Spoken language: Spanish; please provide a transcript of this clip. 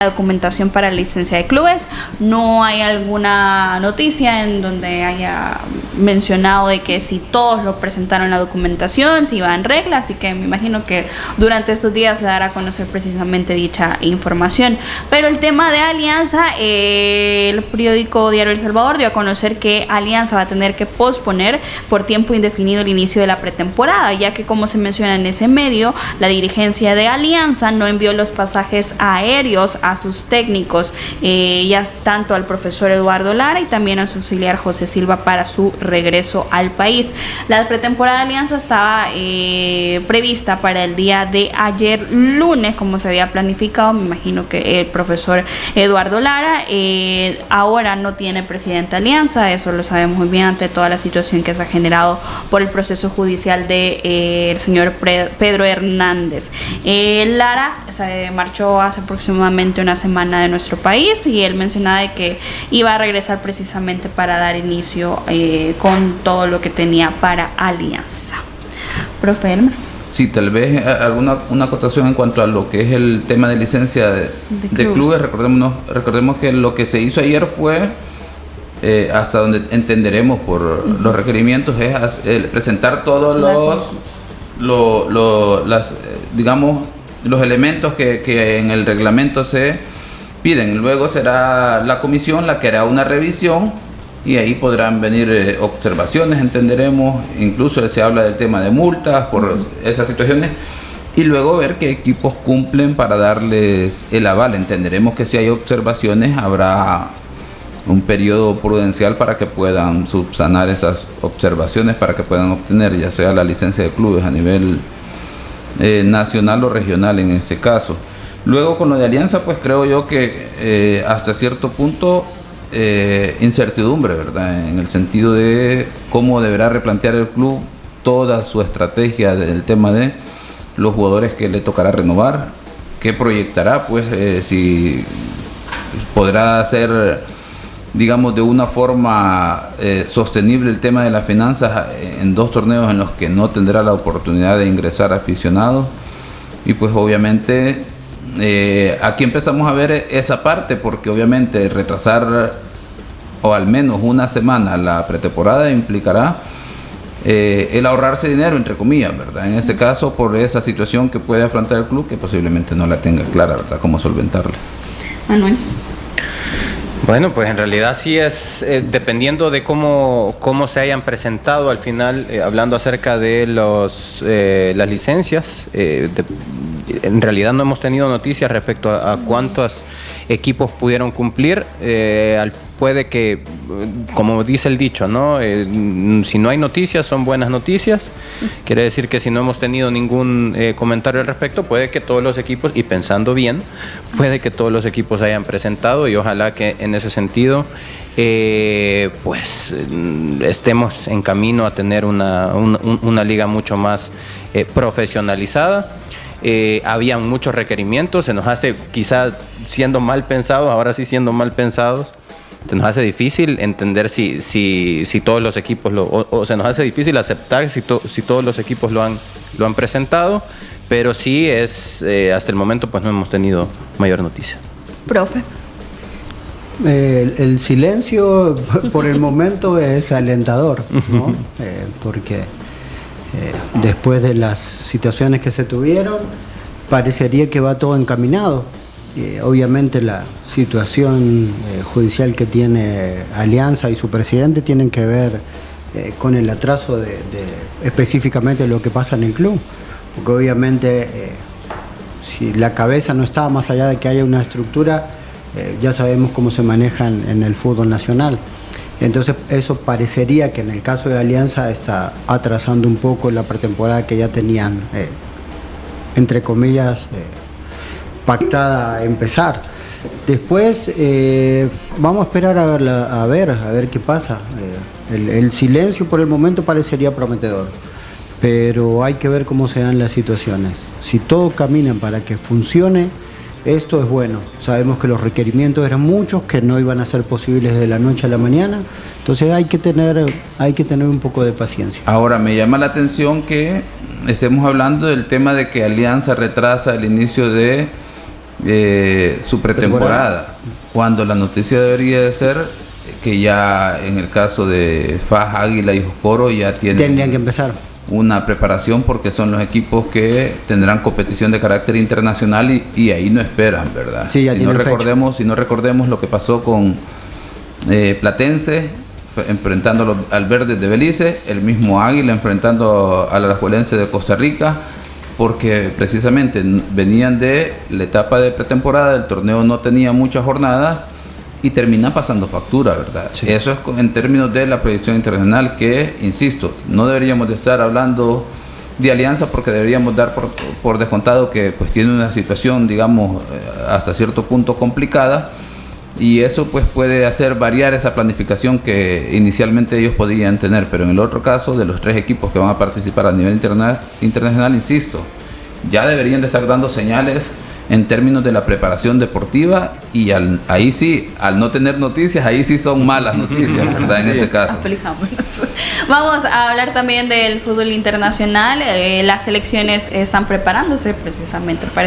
documentación para la licencia de clubes. No hay alguna noticia en donde haya mencionado de que si todos lo presentaron la documentación, si va en regla, así que me imagino que durante estos días se dará a conocer precisamente dicha información. Pero el tema de Alianza, el periódico Diario El Salvador dio a conocer que Alianza va a tener que posponer por tiempo indefinido el inicio de la pretemporada, ya que, como se menciona en ese medio, la dirigencia de Alianza no envió los pasajes aéreos a sus técnicos, ya tanto al profesor Eduardo Lara y también a su auxiliar José Silva para su regreso al país. La pretemporada de Alianza estaba prevista para el día de ayer lunes, como se había planificado. Me imagino que el profesor Eduardo Lara ahora no tiene presidente de Alianza, eso lo sabemos muy bien ante toda la situación que se ha generado por el proceso judicial de el señor Pedro Hernández. Lara se marchó hace aproximadamente una semana de nuestro país y él mencionaba de que iba a regresar precisamente para dar inicio con todo lo que tenía para Alianza. Profe Elmer. Sí, tal vez una acotación en cuanto a lo que es el tema de licencia de clubes. Recordemos que lo que se hizo ayer fue, hasta donde entenderemos por los requerimientos, es presentar todos los elementos que en el reglamento se piden. Luego será la comisión la que hará una revisión y ahí podrán venir observaciones, entenderemos, incluso se habla del tema de multas por esas situaciones, y luego ver qué equipos cumplen para darles el aval. Entenderemos que si hay observaciones habrá un periodo prudencial para que puedan subsanar esas observaciones, para que puedan obtener ya sea la licencia de clubes a nivel nacional o regional en este caso. Luego, con lo de Alianza, pues creo yo que hasta cierto punto incertidumbre, ¿verdad? En el sentido de cómo deberá replantear el club toda su estrategia del tema de los jugadores que le tocará renovar, qué proyectará, pues si podrá hacer, digamos, de una forma sostenible el tema de las finanzas en 2 torneos en los que no tendrá la oportunidad de ingresar aficionados. Y pues obviamente aquí empezamos a ver esa parte, porque obviamente retrasar o al menos una semana la pretemporada implicará el ahorrarse dinero, entre comillas, ¿verdad? En este caso, por esa situación que puede afrontar el club, que posiblemente no la tenga clara, ¿verdad?, cómo solventarla. Manuel. Bueno, pues en realidad sí es, dependiendo de cómo se hayan presentado al final, hablando acerca de las licencias, en realidad no hemos tenido noticias respecto a cuántos equipos pudieron cumplir. Puede que, como dice el dicho, ¿no? Si no hay noticias, son buenas noticias. Quiere decir que si no hemos tenido ningún comentario al respecto, puede que todos los equipos, y pensando bien, puede que todos los equipos hayan presentado, y ojalá que en ese sentido pues estemos en camino a tener una liga mucho más profesionalizada. Habían muchos requerimientos, se nos hace, quizás siendo mal pensados, ahora sí siendo mal pensados, se nos hace difícil entender si todos los equipos o se nos hace difícil aceptar si todos los equipos lo han presentado, pero sí es hasta el momento pues no hemos tenido mayor noticia. Profe. El silencio por el momento es alentador, ¿no? Porque después de las situaciones que se tuvieron, parecería que va todo encaminado. Obviamente la situación judicial que tiene Alianza y su presidente tienen que ver con el atraso de específicamente lo que pasa en el club, porque obviamente si la cabeza no está, más allá de que haya una estructura, ya sabemos cómo se manejan en el fútbol nacional. Entonces eso parecería que en el caso de Alianza está atrasando un poco la pretemporada que ya tenían, entre comillas, pactada a empezar. Después vamos a esperar a ver qué pasa. El silencio por el momento parecería prometedor, pero hay que ver cómo se dan las situaciones. Si todo camina para que funcione, esto es bueno. Sabemos que los requerimientos eran muchos, que no iban a ser posibles de la noche a la mañana, entonces hay que tener un poco de paciencia. Ahora, me llama la atención que estemos hablando del tema de que Alianza retrasa el inicio de su pretemporada, cuando la noticia debería de ser que ya en el caso de FAS, Águila y Jocoro ya tendrían que empezar una preparación, porque son los equipos que tendrán competición de carácter internacional y ahí no esperan, ¿verdad? Sí, ya si no recordemos lo que pasó con Platense enfrentando al Verde de Belice, el mismo Águila enfrentando al Alajuelense de Costa Rica, porque precisamente venían de la etapa de pretemporada, el torneo no tenía muchas jornadas y termina pasando factura, ¿verdad? Sí. Eso es en términos de la proyección internacional, que, insisto, no deberíamos de estar hablando de Alianza, porque deberíamos dar por descontado que pues tiene una situación, digamos, hasta cierto punto complicada, y eso pues puede hacer variar esa planificación que inicialmente ellos podían tener. Pero en el otro caso, de los 3 equipos que van a participar a nivel internacional, insisto, ya deberían de estar dando señales en términos de la preparación deportiva, y ahí sí, al no tener noticias, ahí sí son malas noticias, ¿verdad? En ese caso. Aflijámonos. Vamos a hablar también del fútbol internacional. Las selecciones están preparándose precisamente para